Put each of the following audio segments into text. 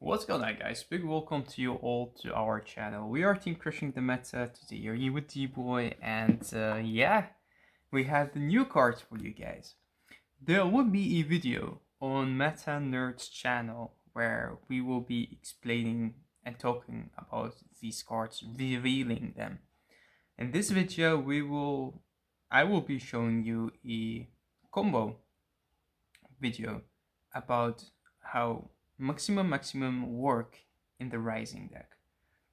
What's going on, guys? Big welcome to you all to our channel. We are Team Crushing the Meta. Today you're here with D-Boy, and yeah, we have the new cards for you guys. There will be a video on Meta Nerd's channel where we will be explaining and talking about these cards, revealing them. In this video, I will be showing you a combo video about how maximum work in the Rising deck.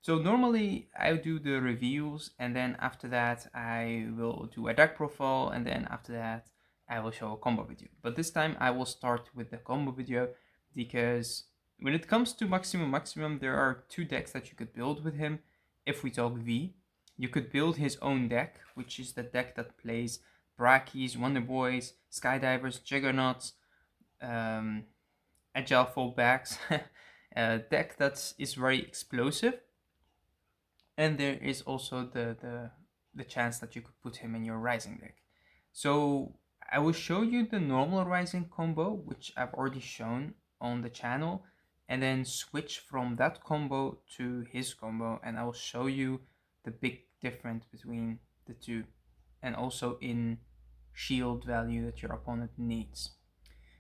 So normally I do the reviews, and then after that I will do a deck profile, and then after that I will show a combo video. But this time I will start with the combo video because when it comes to maximum, there are two decks that you could build with him. If we talk V, you could build his own deck, which is the deck that plays Brackies, Wonder Boys, Skydivers, Juggernauts, agile fallbacks, a deck that is very explosive, and there is also the chance that you could put him in your Rising deck. So I will show you the normal Rising combo, which I've already shown on the channel, and then switch from that combo to his combo, and I will show you the big difference between the two, and also in shield value that your opponent needs.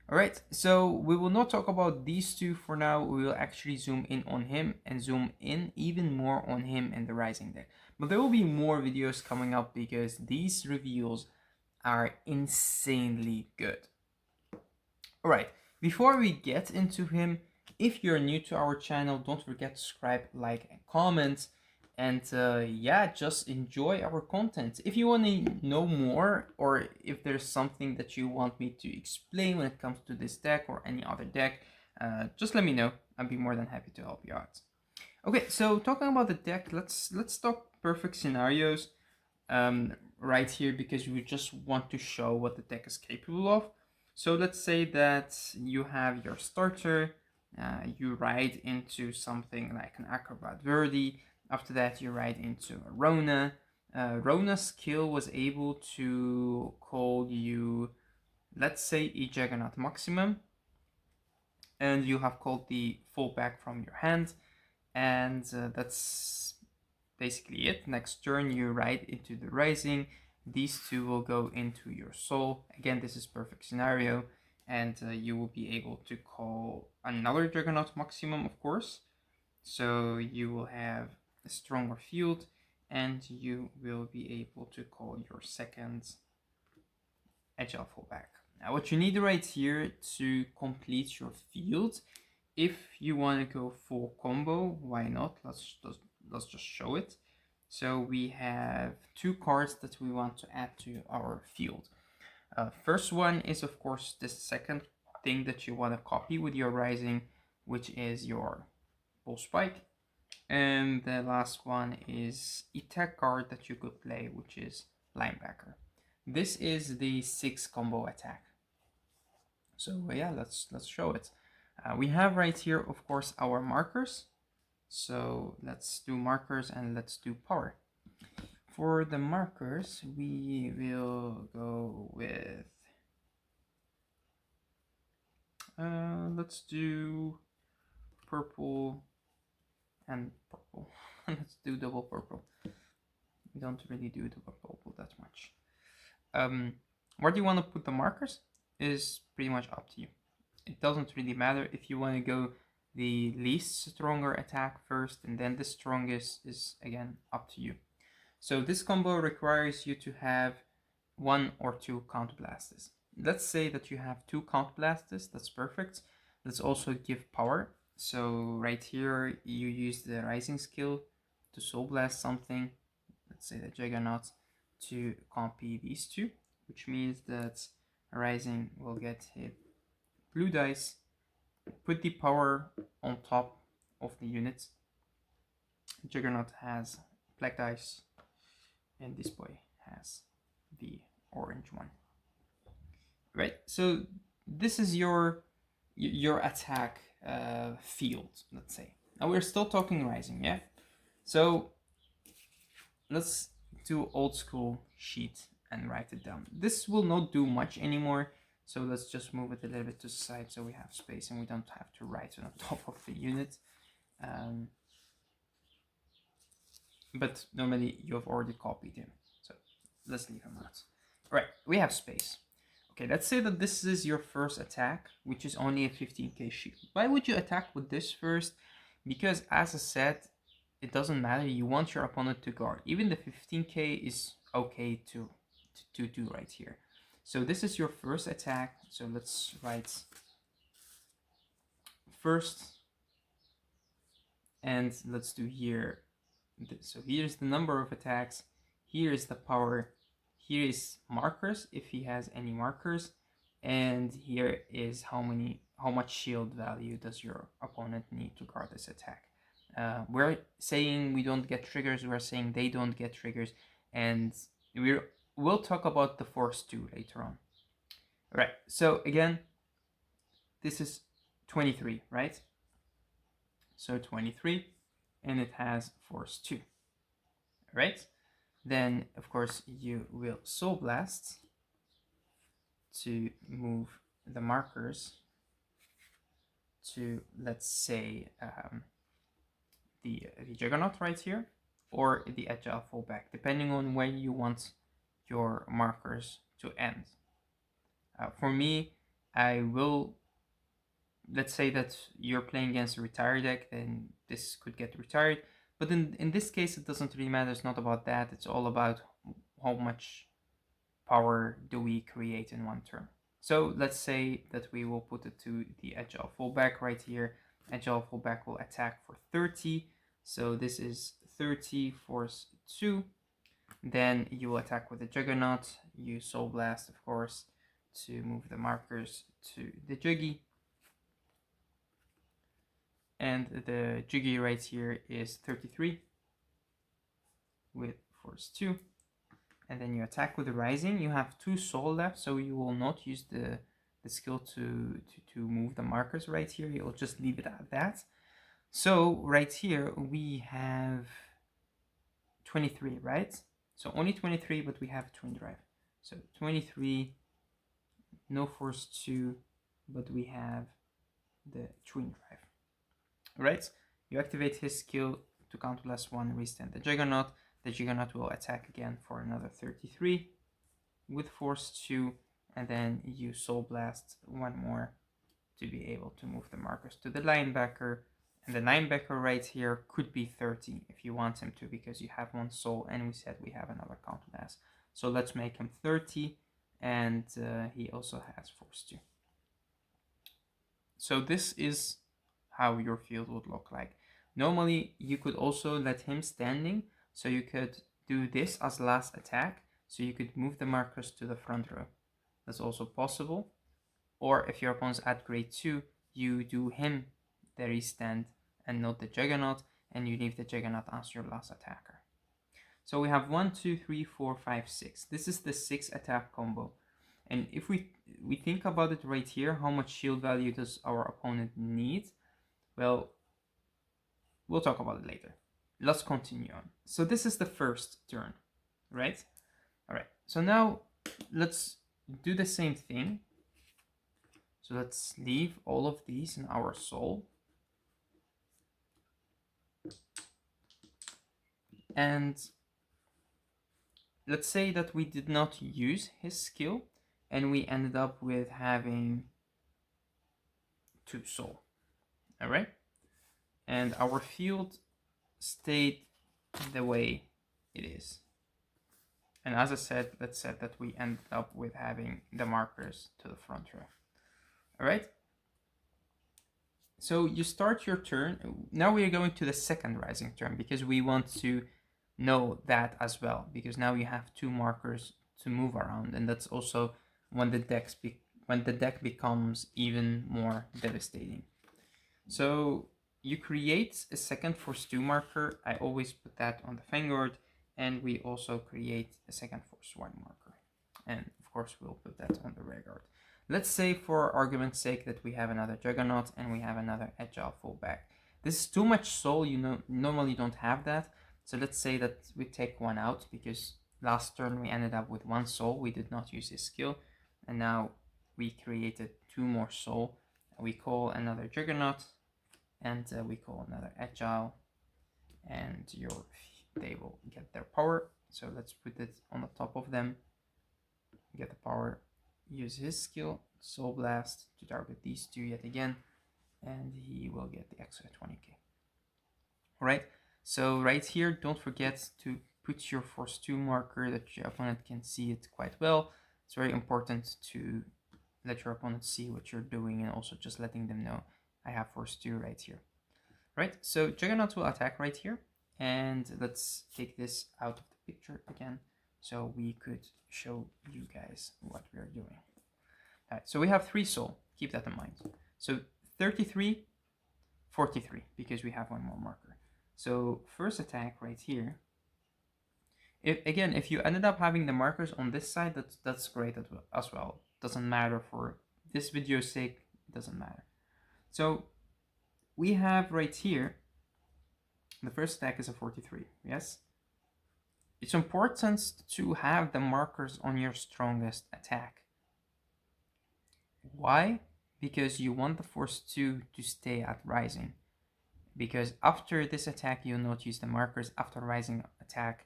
Alright, so we will not talk about these two for now. We will actually zoom in on him and zoom in even more on him in the Rising deck. But there will be more videos coming up because these reveals are insanely good. Alright, before we get into him, if you're new to our channel, don't forget to subscribe, like, and comment. And yeah, just enjoy our content. If you want to know more, or if there's something that you want me to explain when it comes to this deck or any other deck, just let me know. I'd be more than happy to help you out. Okay, so talking about the deck, let's talk perfect scenarios right here, because we just want to show what the deck is capable of. So let's say that you have your starter, you ride into something like an Acrobat Verdi. After that, you ride into a Rona. Rona's skill was able to call you, let's say, a Juggernaut Maximum, and you have called the fallback from your hand, and that's basically it. Next turn, you ride into the Rising. These two will go into your Soul. Again, this is perfect scenario, and you will be able to call another Juggernaut Maximum, of course. So you will have a stronger field, and you will be able to call your second agile fallback. Now what you need right here to complete your field, if you want to go full combo, why not? Let's just show it. So we have two cards that we want to add to our field. First one is of course the second thing that you want to copy with your Rising, which is your BullSpike. And the last one is a tech card that you could play, which is Linebacker. This is the 6 combo attack. So yeah, let's show it. We have right here, of course, our markers. So let's do markers and let's do power. For the markers, we will go with let's do purple and purple. Let's do double purple. We don't really do double purple that much. Where do you want to put the markers is pretty much up to you. It doesn't really matter. If you want to go the least stronger attack first and then the strongest, is again up to you. So this combo requires you to have 1 or 2 Count Blasts. Let's say that you have 2 Count Blasts, that's perfect. Let's also give power. So right here you use the Rising skill to Soul Blast something, let's say the Juggernaut, to copy these two, which means that Rising will get hit blue dice, put the power on top of the unit. Juggernaut has black dice, and this boy has the orange one. Right, so this is your attack field, let's say. Now we're still talking Rising, yeah? So let's do old school sheet and write it down. This will not do much anymore, So let's just move it a little bit to the side so we have space and we don't have to write it on top of the unit. But normally you have already copied him, so let's leave him out. All right, we have space. Okay, let's say that this is your first attack, which is only a 15k shield. Why would you attack with this first? Because as I said, it doesn't matter. You want your opponent to guard. Even the 15k is okay to do right here. So this is your first attack. So let's write first, and let's do here. So here's the number of attacks. Here is the power. Here is markers if he has any markers, and here is how much shield value does your opponent need to guard this attack. We're saying we don't get triggers. We're saying they don't get triggers, and we'll talk about the force 2 later on. All right. So again, this is 23, right? So 23, and it has force 2. All right. Then, of course, you will Soul Blast to move the markers to, let's say, the Juggernaut right here, or the Agile Fallback, depending on when you want your markers to end. For me, I will, let's say that you're playing against a retired deck, then this could get retired. But in this case, it doesn't really matter. It's not about that. It's all about how much power do we create in one turn. So let's say that we will put it to the Agile Fallback right here. Agile Fallback will attack for 30. So this is 30, force 2. Then you will attack with the Juggernaut. You Soul Blast, of course, to move the markers to the Juggy. And the Jiggy right here is 33 with force 2. And then you attack with the Rising. You have 2 soul left, so you will not use the skill to move the markers right here. You'll just leave it at that. So right here we have 23, right? So only 23, but we have Twin Drive. So 23, no force 2, but we have the Twin Drive. Right? You activate his skill to counter +1, restand the Juggernaut. The Juggernaut will attack again for another 33 with force 2, and then you Soul Blast one more to be able to move the markers to the linebacker. And the linebacker right here could be 30 if you want him to, because you have 1 soul, and we said we have another counter blast. So let's make him 30, and he also has force 2. So this is how your field would look like. Normally, you could also let him standing, so you could do this as last attack, so you could move the markers to the front row. That's also possible. Or if your opponent's at grade 2, you do him the restand and not the Juggernaut, and you leave the Juggernaut as your last attacker. So we have 1, 2, 3, 4, 5, 6. This is the 6 attack combo. And if we think about it right here, how much shield value does our opponent need? Well, we'll talk about it later. Let's continue on. So this is the first turn, right? All right, so now let's do the same thing. So let's leave all of these in our soul. And let's say that we did not use his skill, and we ended up with having 2 soul. All right, and our field stayed the way it is. And as I said, let's say that we ended up with having the markers to the front row. All right, so you start your turn. Now we are going to the second rising turn, because we want to know that as well, because now you have 2 markers to move around, and that's also when the deck becomes even more devastating. So you create a second force 2 marker. I always put that on the Vanguard, and we also create a second force 1 marker, and of course we'll put that on the Vanguard. Let's say, for argument's sake, that we have another Juggernaut and we have another Agile Fallback. This is too much soul, you normally don't have that. So let's say that we take 1 out, because last turn we ended up with 1 soul. We did not use his skill, and now we created 2 more soul. We call another Juggernaut, and we call another Agile, and they will get their power. So let's put it on the top of them. Get the power. Use his skill, Soul Blast, to target these 2 yet again, and he will get the extra 20k. Alright, so right here, don't forget to put your Force 2 marker that your opponent can see it quite well. It's very important to let your opponent see what you're doing, and also just letting them know I have Force 2 right here. Right, so Juggernaut will attack right here, and let's take this out of the picture again so we could show you guys what we are doing. Alright, so we have 3 soul, keep that in mind. So 33, 43, because we have 1 more marker. So first attack right here. If you ended up having the markers on this side, that's great as well. Doesn't matter for this video's sake, it doesn't matter. So we have right here, the first attack is a 43, yes? It's important to have the markers on your strongest attack. Why? Because you want the Force 2 to stay at Rising. Because after this attack, you'll not use the markers. After Rising attack,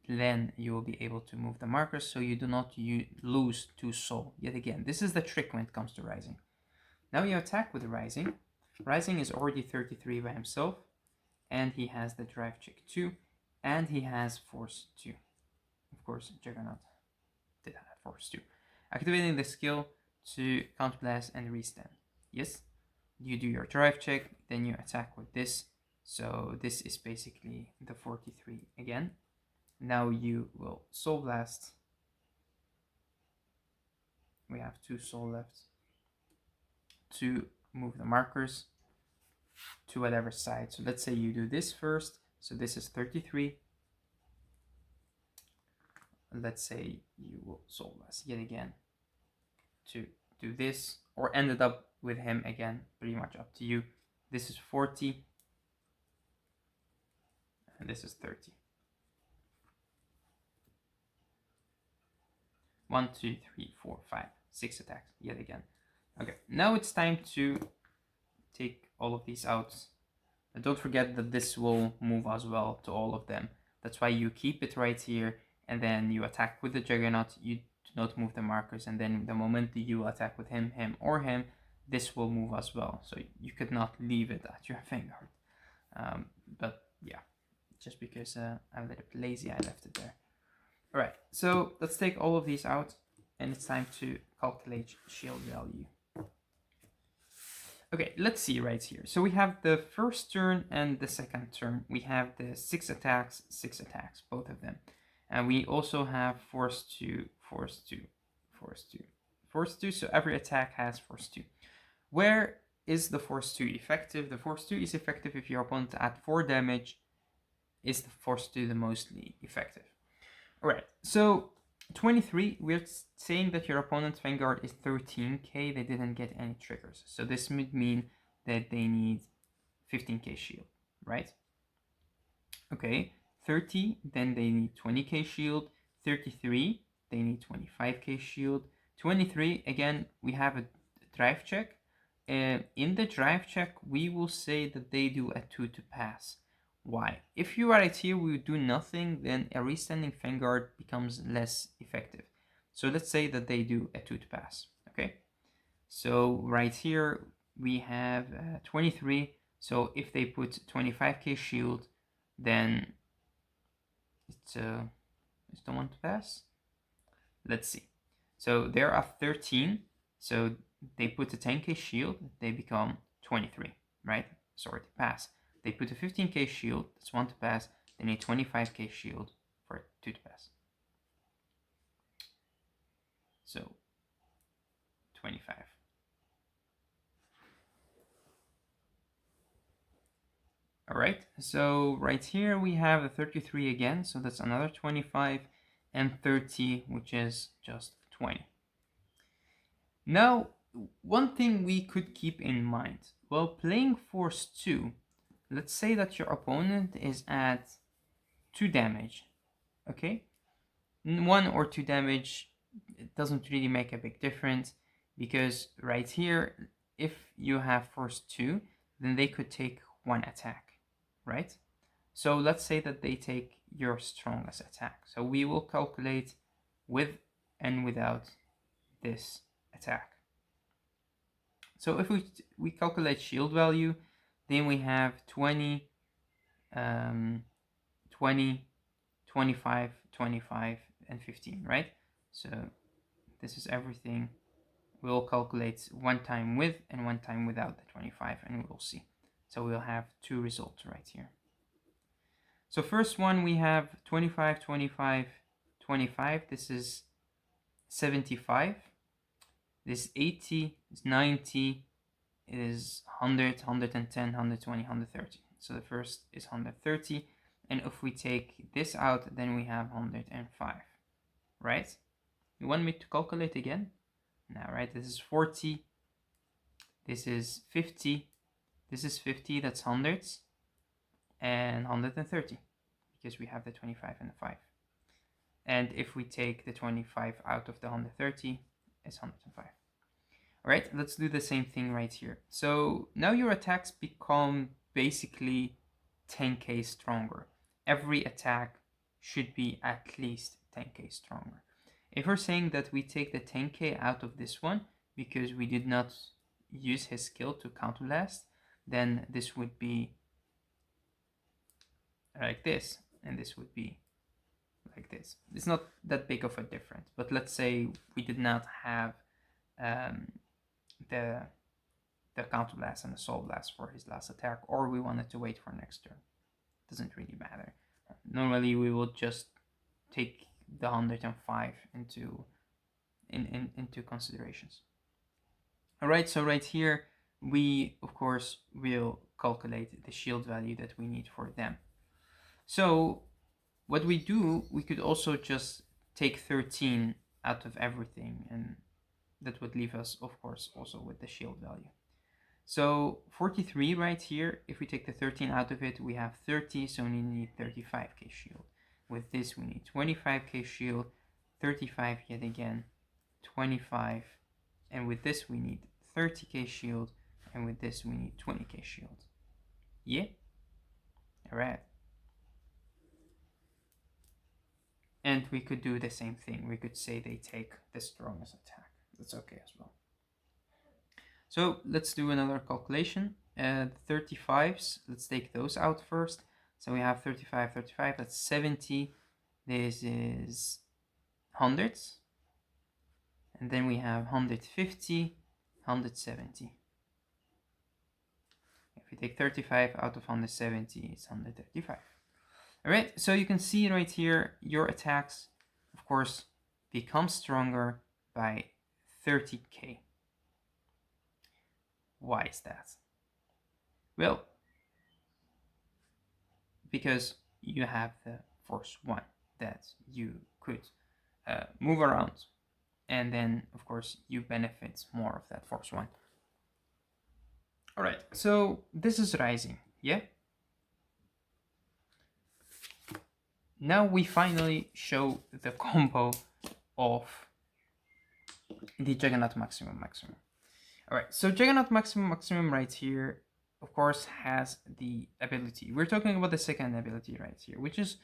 then you will be able to move the markers, so you do not lose 2 soul. Yet again, this is the trick when it comes to Rising. Now you attack with Rising. Rising is already 33 by himself, and he has the Drive Check 2, and he has Force 2. Of course, Juggernaut did have Force 2. Activating the skill to counterblast and restand. Yes, you do your Drive Check, then you attack with this. So this is basically the 43 again. Now you will Soul Blast. We have 2 soul left to move the markers to whatever side. So let's say you do this first. So this is 33. Let's say you will Soul Blast yet again to do this, or ended up with him again, pretty much up to you. This is 40, and this is 30. 1, 2, 3, 4, 5, 6 attacks yet again. Okay, now it's time to take all of these out. But don't forget that this will move as well to all of them. That's why you keep it right here, and then you attack with the Juggernaut. You do not move the markers, and then the moment you attack with him, or him, this will move as well. So you could not leave it at your Vanguard. But yeah, just because I'm a little bit lazy, I left it there. Alright, so let's take all of these out, and it's time to calculate shield value. Okay, let's see right here. So we have the first turn and the second turn. We have the 6 attacks, both of them. And we also have Force 2, Force 2, Force 2, Force 2. So every attack has Force 2. Where is the Force 2 effective? The Force 2 is effective if your opponent at 4 damage. Is the Force 2 the mostly effective? Alright, so 23, we're saying that your opponent's Vanguard is 13k, they didn't get any triggers. So this would mean that they need 15k shield, right? Okay, 30, then they need 20k shield. 33, they need 25k shield. 23, again, we have a drive check. In the drive check, we will say that they do a 2 to pass. Why? If you are right here, we do nothing, then a restanding Vanguard becomes less effective. So let's say that they do a 2 to pass, okay? So right here, we have 23. So if they put 25k shield, then it's the 1 to pass. Let's see. So they're at 13. So they put a 10k shield, they become 23, right? Sorry, to pass. They put a 15k shield, that's 1 to pass. They need 25k shield for 2 to pass. So 25. Alright, so right here we have the 33 again, so that's another 25, and 30, which is just 20. Now, one thing we could keep in mind, while playing Force 2, let's say that your opponent is at 2 damage, okay? 1 or 2 damage, it doesn't really make a big difference. because right here, if you have force 2, then they could take 1 attack, right? So let's say that they take your strongest attack. So we will calculate with and without this attack. So if we calculate shield value, then we have 20, 20, 25, 25, and 15, right? So this is everything. We'll calculate one time with and one time without the 25, and we'll see. So we'll have 2 results right here. So first one, we have 25, 25, 25. This is 75. This 80 is 90, is 100, 110, 120, 130. So the first is 130. And if we take this out, then we have 105, right? You want me to calculate again? No, right? This is 40. This is 50. This is 50, that's hundreds. And 130, because we have the 25 and the 5. And if we take the 25 out of the 130, it's 105. All right, let's do the same thing right here. So now your attacks become basically 10k stronger. Every attack should be at least 10k stronger. If we're saying that we take the 10k out of this one because we did not use his skill to counterblast, then this would be like this, and this would be like this. It's not that big of a difference, but let's say we did not have the counterblast and the soul blast for his last attack, or we wanted to wait for next turn. Doesn't really matter. Normally we will just take the 105 into considerations. All right, so right here we of course will calculate the shield value that we need for them. So what we do, we could also just take 13 out of everything, and that would leave us, of course, also with the shield value. So 43 right here, if we take the 13 out of it, we have 30, so we need 35k shield. With this, we need 25k shield, 35 yet again, 25, and with this, we need 30k shield, and with this, we need 20k shield. Yeah? Alright. And we could do the same thing. We could say they take the strongest attack. That's okay as well. So let's do another calculation. 35s, let's take those out first. So we have 35, 35, that's 70. This is hundreds. And then we have 150, 170. If we take 35 out of 170, it's 135. Alright, so you can see right here, your attacks, of course, become stronger by 30k. Why is that? Well, because you have the force 1 that you could move around, and then, of course, you benefit more of that force 1. Alright, so this is rising, yeah? Now we finally show the combo of the Juggernaut Maximum. Alright, so Juggernaut Maximum right here, of course, has the ability. We're talking about the second ability right here, which is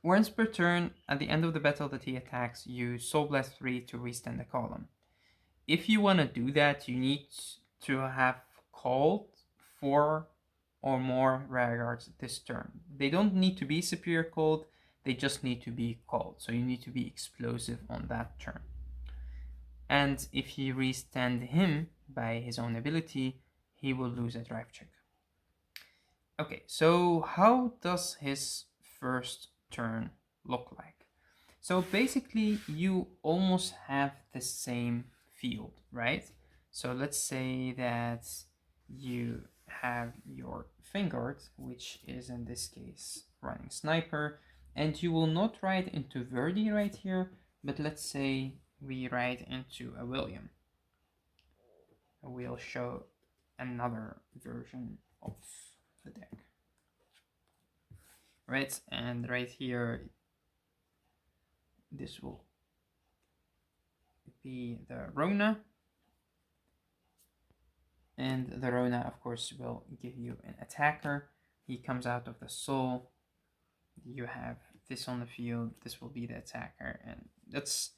once per turn, at the end of the battle that he attacks, you Soul Blast 3 to restand the column. If you want to do that, you need to have called 4 or more rear guards this turn. They don't need to be superior called, they just need to be called. So you need to be explosive on that turn. And if you restand him by his own ability, he will lose a drive check. Okay, so how does his first turn look like? So basically you almost have the same field, right? So let's say that you have your Vanguard, which is in this case running sniper, and you will not ride into Verdi right here, but let's say we ride into a William. We'll show another version of the deck. Right, and right here, this will be the Rona, And the Rona, of course, will give you an attacker. He comes out of the soul. You have this on the field. This will be the attacker. And let's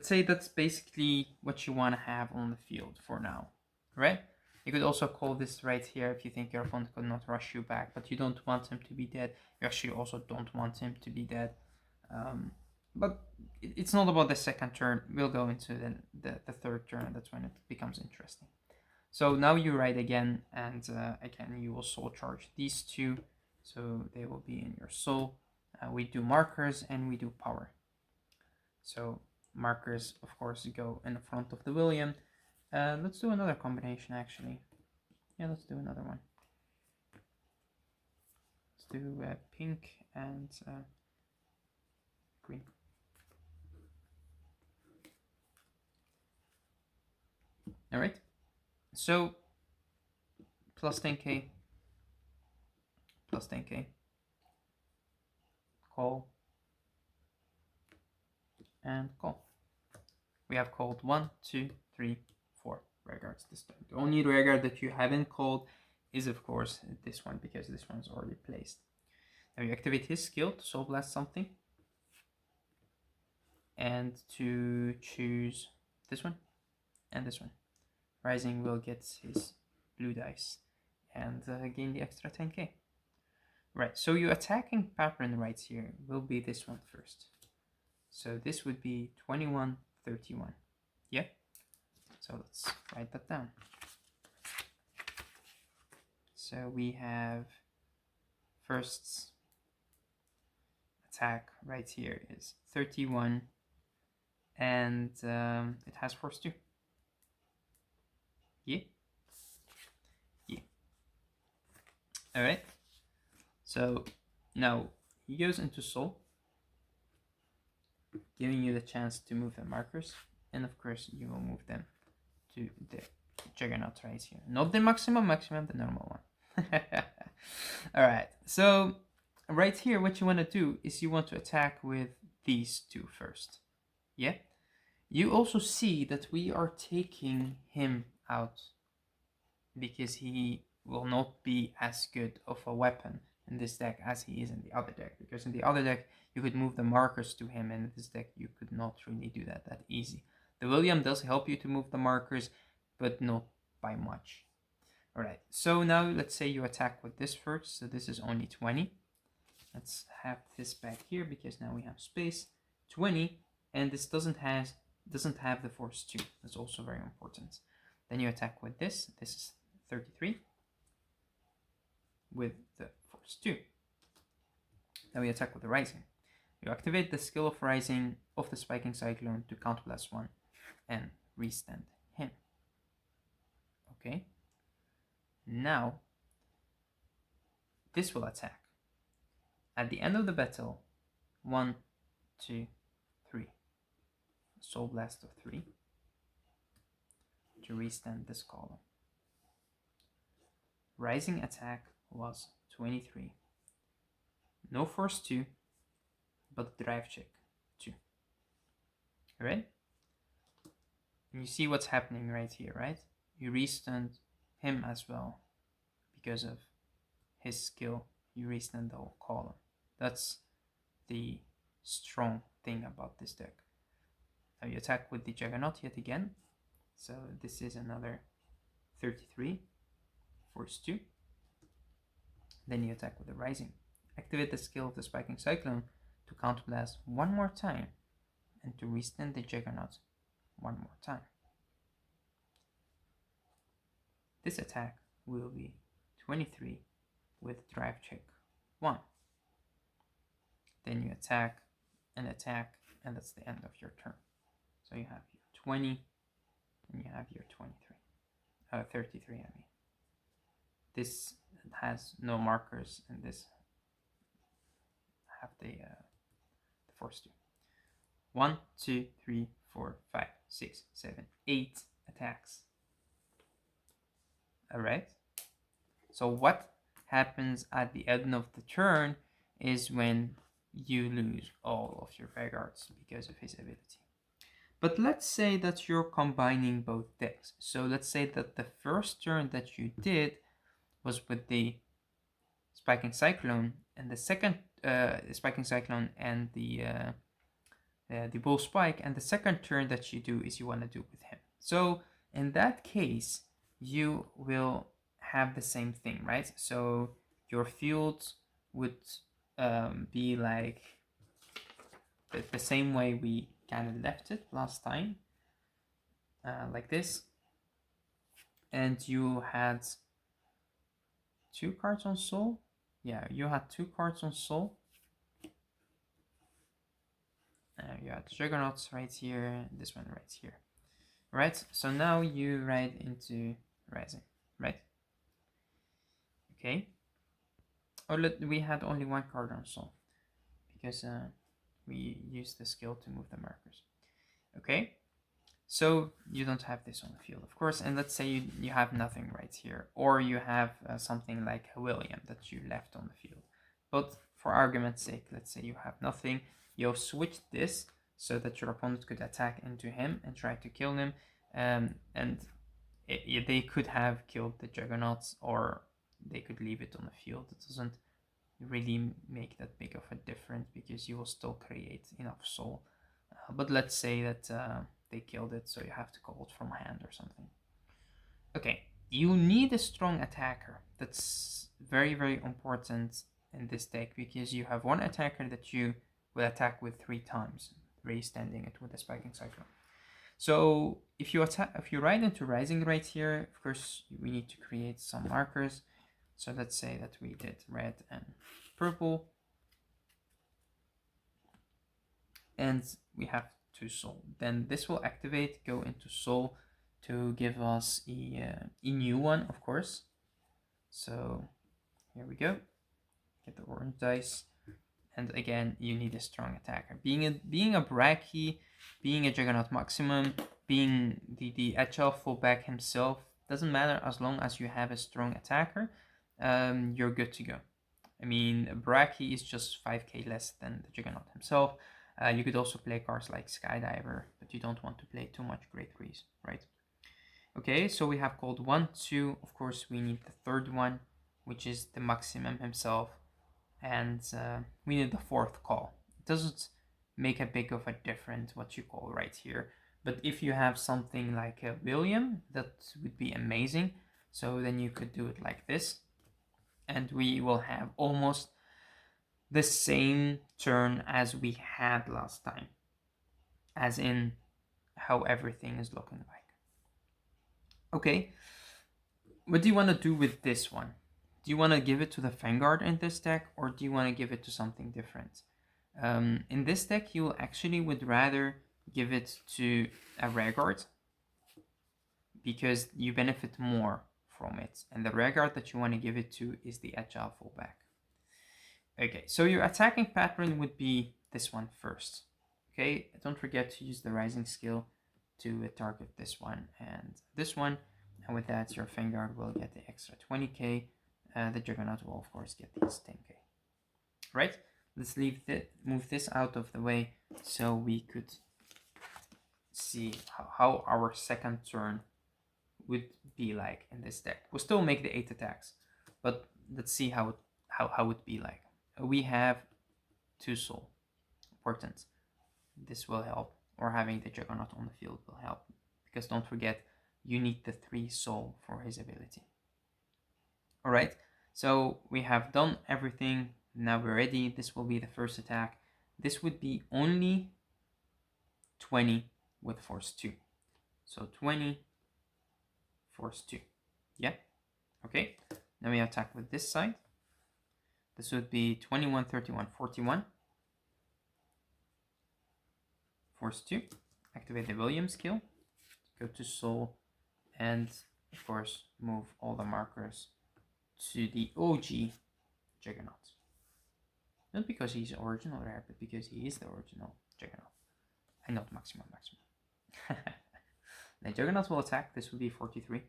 say that's basically what you want to have on the field for now, right? You could also call this right here if you think your opponent could not rush you back, but you don't want him to be dead. You actually also don't want him to be dead. But it's not about the second turn. We'll go into the third turn. That's when it becomes interesting. So now you ride again, and again you will soul charge these two, so they will be in your soul. We do markers and we do power. So markers, of course, go in the front of the William. Let's do another combination, actually. Yeah, let's do another one. Let's do pink and green. All right. So plus 10k, plus 10k, call, and call. We have called 1, 2, 3, 4 rearguards this time. The only rearguard that you haven't called is, of course, this one, because this one's already placed. Now you activate his skill to soul blast something, and to choose this one and this one. Rising will get his blue dice and gain the extra 10k. Right, so your attacking pattern right here will be this one first. So this would be 21, 31. Yeah? So let's write that down. So we have first attack right here is 31, and it has force 2. Yeah? Yeah. Alright. So now he goes into soul, giving you the chance to move the markers, and of course you will move them to the Juggernaut right here. Not the maximum, the normal one. Alright, so right here what you want to do is you want to attack with these two first. Yeah? You also see that we are taking him out because he will not be as good of a weapon in this deck as he is in the other deck. Because in the other deck, you could move the markers to him, and in this deck, you could not really do that easy. The William does help you to move the markers, but not by much. Alright, so now let's say you attack with this first, so this is only 20. Let's have this back here because now we have space. 20, and this doesn't have the force 2. That's also very important. Then you attack with this. This is 33 with the force 2. Now we attack with the rising. You activate the skill of rising of the spiking cyclone to counterblast 1 and restand him. Okay. Now this will attack. At the end of the battle, 1, 2, 3. Soul blast of 3 to restand this column. Rising attack was 23. No force 2, but drive check 2. Alright? And you see what's happening right here, right? You restand him as well because of his skill. You restand the whole column. That's the strong thing about this deck. Now you attack with the Juggernaut yet again. So this is another 33, force 2. Then you attack with the Rising. Activate the skill of the Spiking Cyclone to counterblast one more time and to restand the Juggernaut one more time. This attack will be 23 with drive check 1. Then you attack, and that's the end of your turn. So you have your 20, and you have your 33, I mean. This has no markers, and this have the force 2. 1, 2, 3, 4, 5, 6, 7, 8 attacks. Alright? So what happens at the end of the turn is when you lose all of your Vanguards because of his ability. But let's say that you're combining both decks. So let's say that the first turn that you did was with the Spiking Cyclone, and the second Spiking Cyclone and the BullSpike, and the second turn that you do is you want to do with him. So in that case, you will have the same thing, right? So your field would be like the same way we kind of left it last time, like this. And you had 2 cards on Soul. Yeah, you had 2 cards on Soul. You had Juggernauts right here, this one right here. Right, so now you ride into Rising, right? Okay. Oh, look, we had only 1 card on Soul because we used the skill to move the markers. Okay, so you don't have this on the field, of course, and let's say you have nothing right here, or you have something like a William that you left on the field. But for argument's sake, let's say you have nothing, you'll switch this so that your opponent could attack into him and try to kill him, and they could have killed the Juggernauts, or they could leave it on the field. It doesn't really make that big of a difference because you will still create enough soul. But let's say that they killed it, so you have to call it from hand or something. Okay, you need a strong attacker. That's very, very important in this deck because you have 1 attacker that you will attack with 3 times, re-standing it with a Spiking Cyclone. So if you ride into Rising right here, of course we need to create some markers. So let's say that we did red and purple, and we have 2 soul. Then this will activate, go into soul to give us a new one, of course. So here we go. Get the orange dice, and again you need a strong attacker. Being a Bracky, being a Juggernaut Maximum, being the HL fullback himself, doesn't matter as long as you have a strong attacker. You're good to go. I mean, Bracky is just 5k less than the Juggernaut himself. You could also play cards like Skydiver, but you don't want to play too much Great Grease, right? Okay, so we have called 1, 2. Of course, we need the 3rd one, which is the Maximum himself, and we need the 4th call. It doesn't make a big of a difference what you call right here, but if you have something like a William, that would be amazing. So then you could do it like this, and we will have almost the same turn as we had last time, as in how everything is looking like. Okay, what do you want to do with this one? Do you want to give it to the Vanguard in this deck, or do you want to give it to something different? In this deck, you actually would rather give it to a Vanguard because you benefit more from it, and the Vanguard that you want to give it to is the Agile fullback. Okay, so your attacking pattern would be this one first. Okay, don't forget to use the Rising skill to target this one and this one, and with that your Vanguard will get the extra 20k. The Juggernaut will of course get these 10k. Right, let's move this out of the way so we could see how our second turn would be like in this deck. We'll still make the 8 attacks, but let's see how it be like. We have 2 soul, important. This will help, or having the Juggernaut on the field will help, because don't forget you need the 3 soul for his ability. Alright, so we have done everything. Now we're ready. This will be the first attack. This would be only 20 with force 2. So 20, force 2. Yeah, okay. Now we attack with this side. This would be 21, 31, 41. Force 2. Activate the William skill. Go to soul. And of course move all the markers to the OG Juggernaut. Not because he's original rare, but because he is the original Juggernaut. And not maximum. The Juggernaut will attack. This will be 43.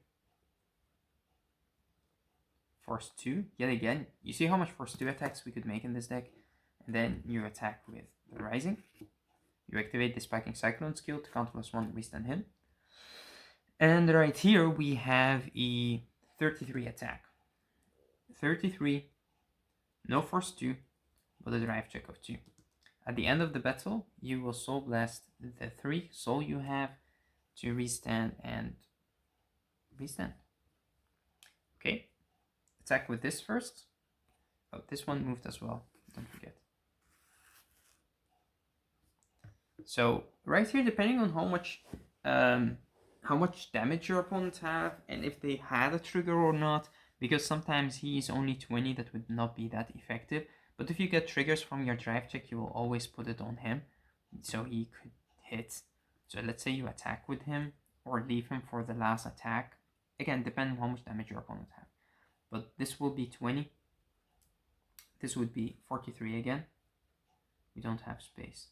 Force 2. Yet again, you see how much force 2 attacks we could make in this deck? And then you attack with the Rising. You activate the Spiking Cyclone skill to counter +1, restand him. And right here we have a 33 attack. 33, no force 2, but a drive check of 2. At the end of the battle, you will Soul Blast the 3 soul you have to restand and restand. Okay, attack with this first. Oh, this one moved as well, don't forget. So right here, depending on how much damage your opponents have and if they had a trigger or not, because sometimes he is only 20, that would not be that effective. But if you get triggers from your drive check, you will always put it on him, so he could hit. So let's say you attack with him or leave him for the last attack. Again, depending on how much damage your opponents have. But this will be 20. This would be 43 again. We don't have space.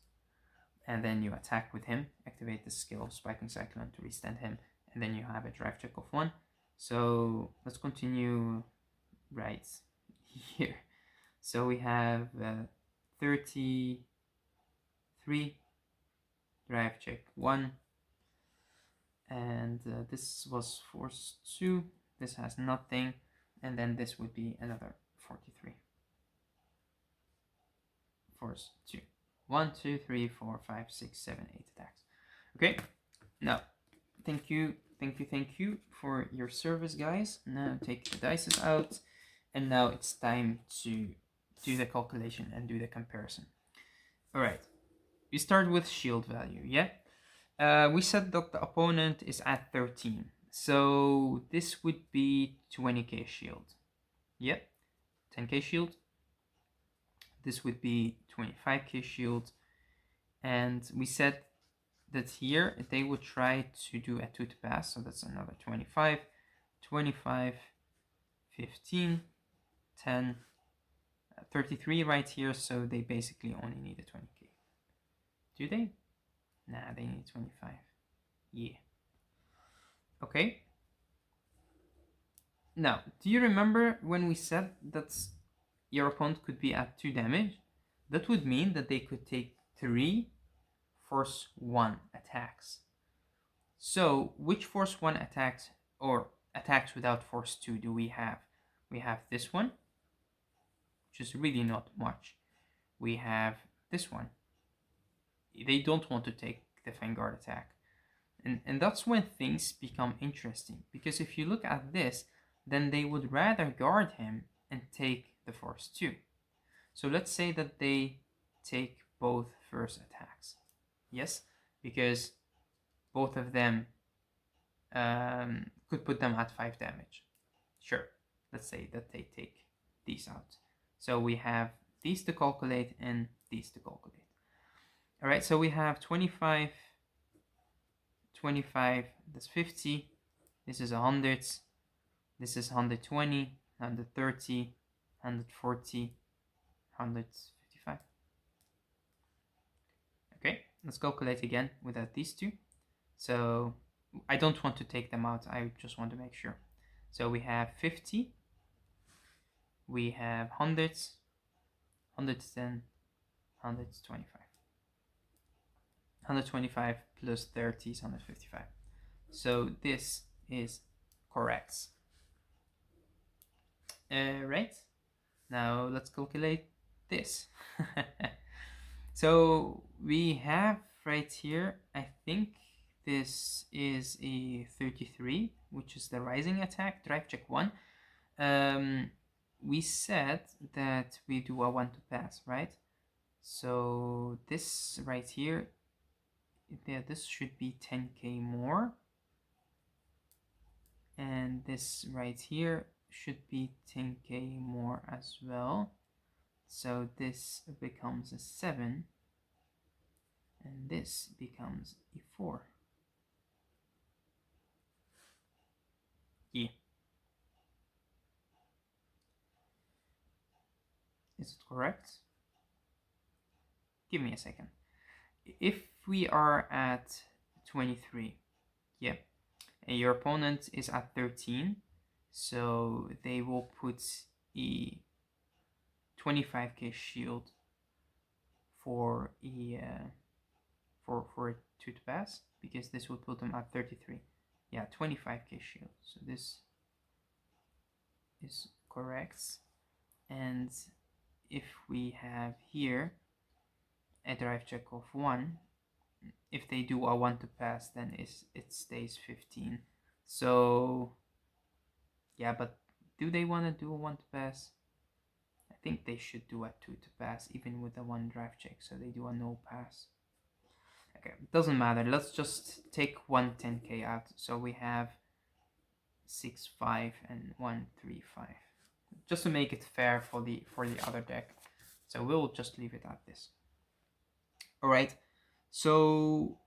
And then you attack with him, activate the skill Spiking Cyclone to restand him, and then you have a drive check of 1. So let's continue right here. So we have 33, drive check 1, and this was force 2, this has nothing, and then this would be another 43. Force 2. 1, 2, 3, 4, 5, 6, 7, 8 attacks. Okay, now thank you for your service, guys. Now take the dices out, and now it's time to do the calculation and do the comparison. All right, we start with shield value. Yeah, we said that the opponent is at 13, so this would be 20k shield. Yep, 10k shield. This would be 25k shield, and we said that here they would try to do a 2 to pass, so that's another 25, 25, 15, 10, 33 right here, so they basically only need a 20k. Do they? Nah, they need 25. Yeah. Okay. Now, do you remember when we said that your opponent could be at 2 damage? That would mean that they could take 3 force 1 attacks. So which force 1 attacks or attacks without force 2 do we have? We have this one, which is really not much. We have this one. They don't want to take the Vanguard attack. And that's when things become interesting, because if you look at this, then they would rather guard him and take the force 2. So let's say that they take both first attacks. Yes, because both of them could put them at 5 damage. Sure, let's say that they take these out. So we have these to calculate and these to calculate. All right, so we have 25, 25, that's 50. This is 100. This is 120, 130, 140, 155. Okay, let's calculate again without these two. So I don't want to take them out, I just want to make sure. So we have 50, we have hundreds, 110, 125. 125 plus 30 is 155. So this is correct. Right, now let's calculate this. So we have right here, I think this is a 33, which is the rising attack, drive check 1. We said that we do a 1 to pass, right? So this right here, yeah, this should be 10k more, and this right here should be 10k more as well. So this becomes a 7, and this becomes a 4. Yeah. Is it correct? Give me a second. If we are at 23, yeah, and your opponent is at 13, so they will put a 25k shield for a for it to pass, because this would put them at 33. Yeah, 25k shield. So this is correct. And if we have here a drive check of 1, if they do a 1 to pass, then it stays 15. So yeah, but do they want to do a 1 to pass? I think they should do a 2 to pass, even with a 1 drive check, so they do a no pass. Okay, doesn't matter. Let's just take 1 10k out. So we have 6 5 and 1 3 5, just to make it fair for the other deck. So we'll just leave it at this. All right. So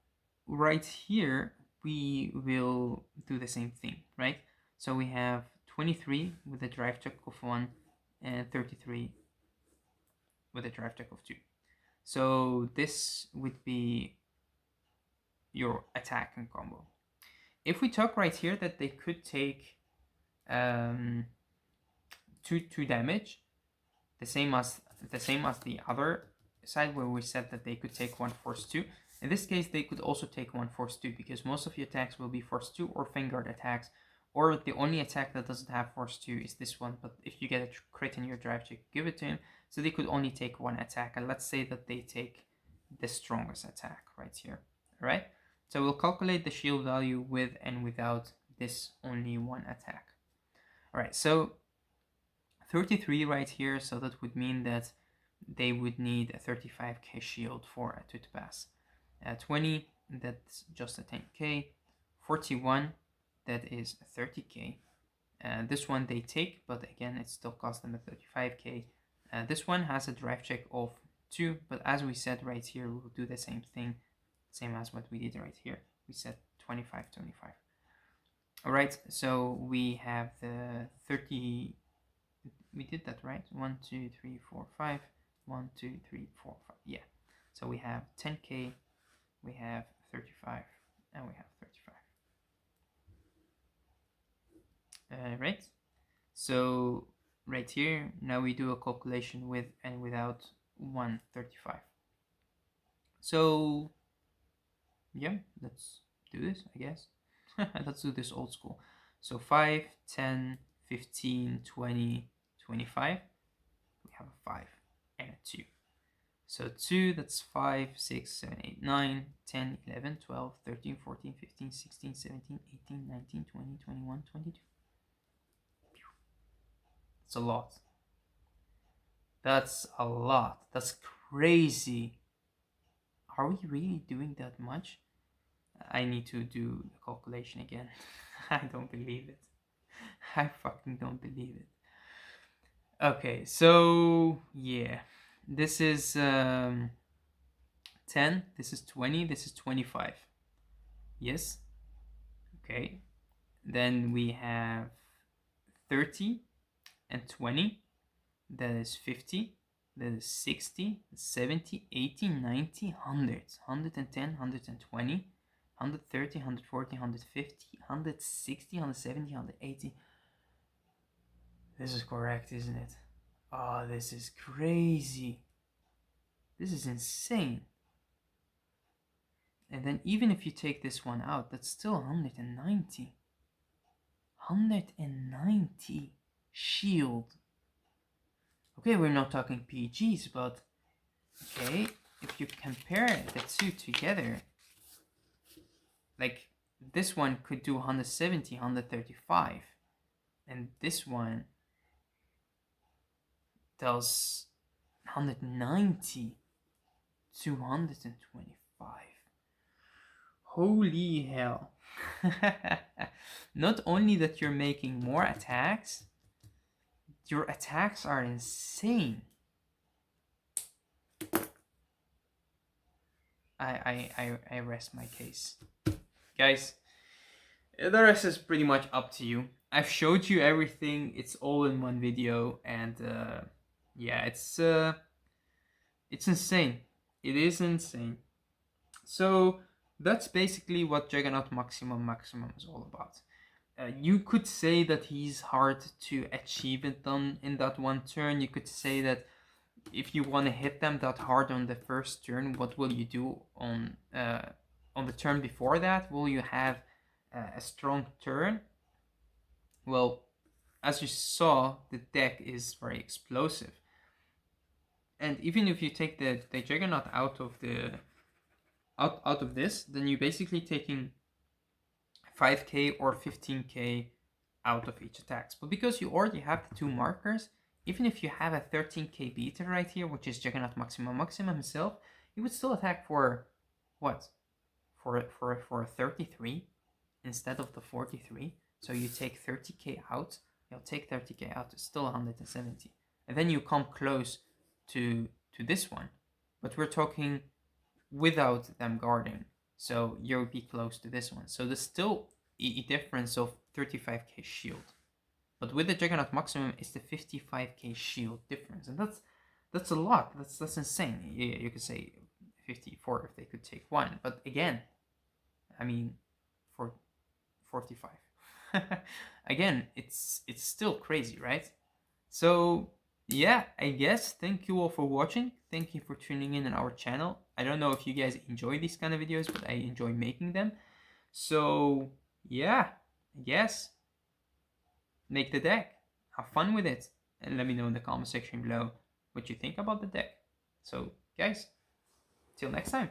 right here we will do the same thing, right? So we have 23 with a drive check of 1 and 33 with a drive check of 2. So this would be your attack and combo. If we talk right here that they could take 2 damage, the same as the other side where we said that they could take 1 force 2. In this case, they could also take 1 force 2, because most of your attacks will be force 2 or Vanguard attacks, or the only attack that doesn't have force 2 is this one. But if you get a crit in your drive check, give it to him. So they could only take 1 attack, and let's say that they take the strongest attack right here. All right. So we'll calculate the shield value with and without this only 1 attack. All right. So 33 right here. So that would mean that they would need a 35k shield for a 2 to pass. 20, that's just a 10k. 41, that is a 30k. This one they take, but again, it still costs them a 35k. This one has a drive check of 2, but as we said right here, we'll do the same thing, same as what we did right here. We said 25, 25. All right, so we have the 30. We did that right. 1, 2, 3, 4, 5. 1, 2, 3, 4, 5. Yeah. So we have 10k, we have 35, and we have 35. Right. So right here, now we do a calculation with and without 135. So yeah, let's do this, I guess. Let's do this old school. So 5, 10, 15, 20, 25. We have a 5 and a 2. So 2, that's 5, 6, 7, 8, 9, 10, 11, 12, 13, 14, 15, 16, 17, 18, 19, 20, 21, 22. That's a lot. That's a lot. That's crazy. Are we really doing that much? I need to do the calculation again. I don't believe it. I fucking don't believe it. Okay, so yeah. This is 10, this is 20, this is 25. Yes. Okay. Then we have 30 and 20. That is 50. That is 60, 70, 80, 90, 100. 110, 120, 130, 140, 150, 160, 170, 180. This is correct, isn't it? Oh, this is crazy. This is insane. And then even if you take this one out, that's still 190. 190 shield. Okay, we're not talking PGs, but okay, if you compare the two together, like this one could do 170, 135, and this one does 190, 225. Holy hell. Not only that you're making more attacks, your attacks are insane. I rest my case. Guys, the rest is pretty much up to you. I've showed you everything. It's all in one video, and yeah, it's insane. It is insane. So that's basically what Juggernaut Maximum is all about. You could say that he's hard to achieve it done in that one turn. You could say that if you want to hit them that hard on the first turn, what will you do on the turn before that? Will you have a strong turn? Well, as you saw, the deck is very explosive. And even if you take the Juggernaut out of this, then you're basically taking 5k or 15k out of each attacks. But because you already have the 2 markers, even if you have a 13k beater right here, which is Juggernaut Maxima himself, he would still attack for what? For 33 instead of the 43. So you take 30k out, you'll take 30k out, it's still 170. And then you come close to this one. But we're talking without them guarding. So you'll be close to this one. So there's still a difference of 35k shield. But with the Juggernaut Maximum, it's the 55k shield difference. And that's a lot. That's insane. You could say 54 if they could take 1. But again, I mean, for 45. Again, it's still crazy, right? So yeah, I guess thank you all for watching. Thank you for tuning in on our channel. I don't know if you guys enjoy these kind of videos, but I enjoy making them. So yeah, I guess make the deck, have fun with it, and let me know in the comment section below what you think about the deck. So guys, till next time.